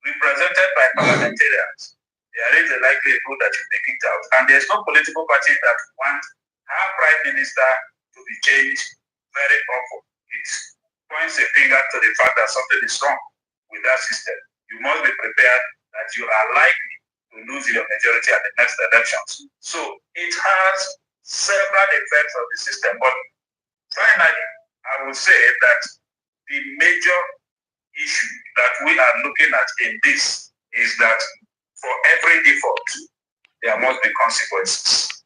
represented by parliamentarians, there is a likelihood that you'll be kicked out. And there's no political party that wants our prime minister to be changed very often. It points a finger to the fact that something is wrong with that system. You must be prepared that you are likely to lose your majority at the next elections. So it has several effects of the system. But finally, I would say that the major issue that we are looking at in this is that for every default, there must be consequences.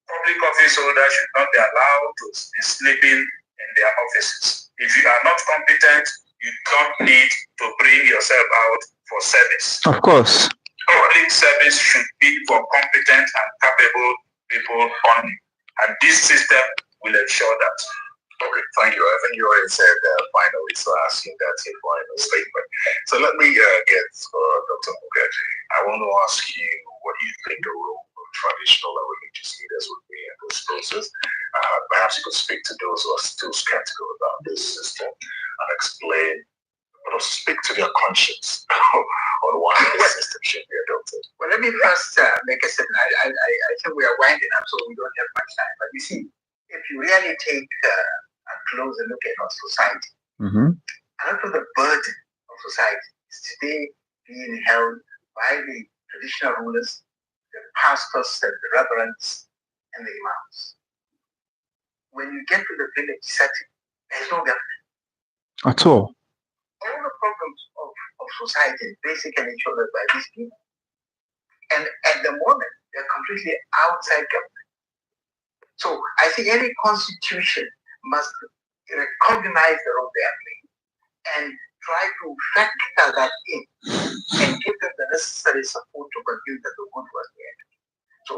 Public office holders should not be allowed to be sleeping in their offices. If you are not competent, you don't need to bring yourself out for service. Of course. Public service should be for competent and capable people only. And this system will ensure that. Okay, thank you. I think you already said finally, so I assume that's your final statement. So let me get Dr. Mugaji. I want to ask you what you think the role of traditional and religious leaders would be in this process. Perhaps you could speak to those who are still skeptical about this system and explain, or speak to their conscience on why this system should be adopted. Well, let me first make a statement. I think we are winding up, so we don't have much time. But you see, if you really take a closer look at our society, a lot of the burden of society is today being held by the traditional rulers, the pastors, and the reverends, and the imams. When you get to the village setting, there's no government at all. All the problems of society basically shouldered by these people. And at the moment, they're completely outside government. So I think any constitution must recognize the role they are playing and try to factor that in and give them the necessary support to continue the good work they are doing. So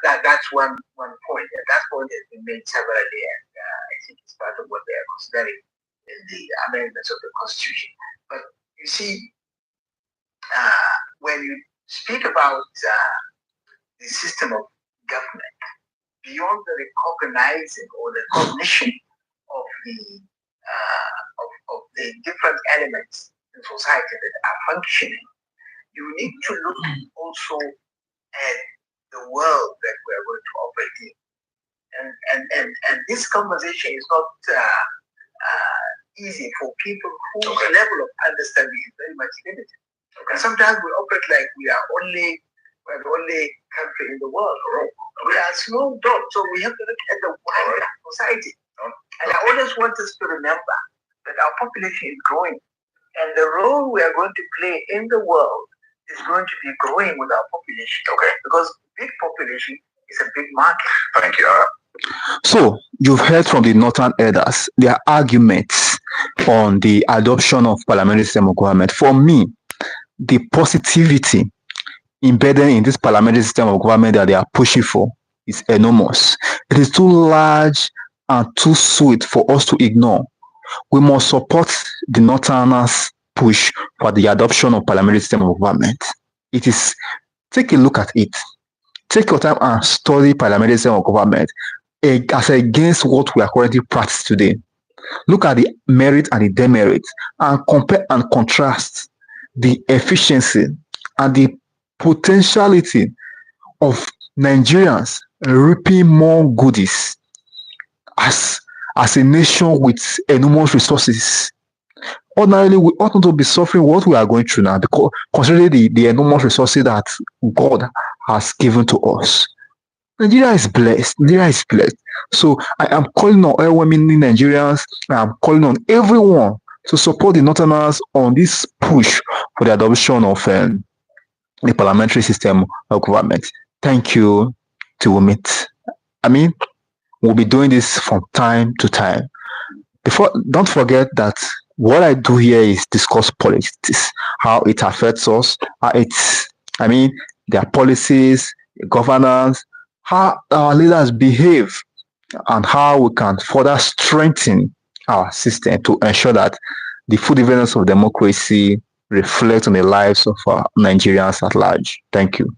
that's one point. And that point has been made severally, and I think it's part of what they are considering in the amendments of the Constitution. But you see, when you speak about the system of government, beyond the recognizing or the recognition of the different elements in society that are functioning, you need to look also at the world that we are going to operate in. And this conversation is not easy for people whose level of understanding is very much limited. And sometimes we operate like we're the only country in the world. We are a small dot, so we have to look at the wider society. And I always want us to remember that our population is growing, and the role we are going to play in the world is going to be growing with our population. Because big population is a big market. Thank you. So you've heard from the Northern elders their arguments on the adoption of parliamentary system of government. For me, the positivity embedded in this parliamentary system of government that they are pushing for is enormous. It is too large and too sweet for us to ignore. We must support the Northerners' push for the adoption of parliamentary system of government. It is, take a look at it. Take your time and study parliamentary system of government as against what we are currently practicing today. Look at the merit and the demerit and compare and contrast the efficiency and the potentiality of Nigerians reaping more goodies as a nation with enormous resources. Ordinarily, we ought not to be suffering what we are going through now, because considering the enormous resources that God has given to us. Nigeria is blessed. So I am calling on all women in Nigerians. I am calling on everyone to support the Northerners on this push for the adoption of the parliamentary system of government. Thank you till we meet. We'll be doing this from time to time. Don't forget that what I do here is discuss politics, how it affects us, their policies, governance, how our leaders behave, and how we can further strengthen our system to ensure that the full development of democracy reflects on the lives of our Nigerians at large. Thank you.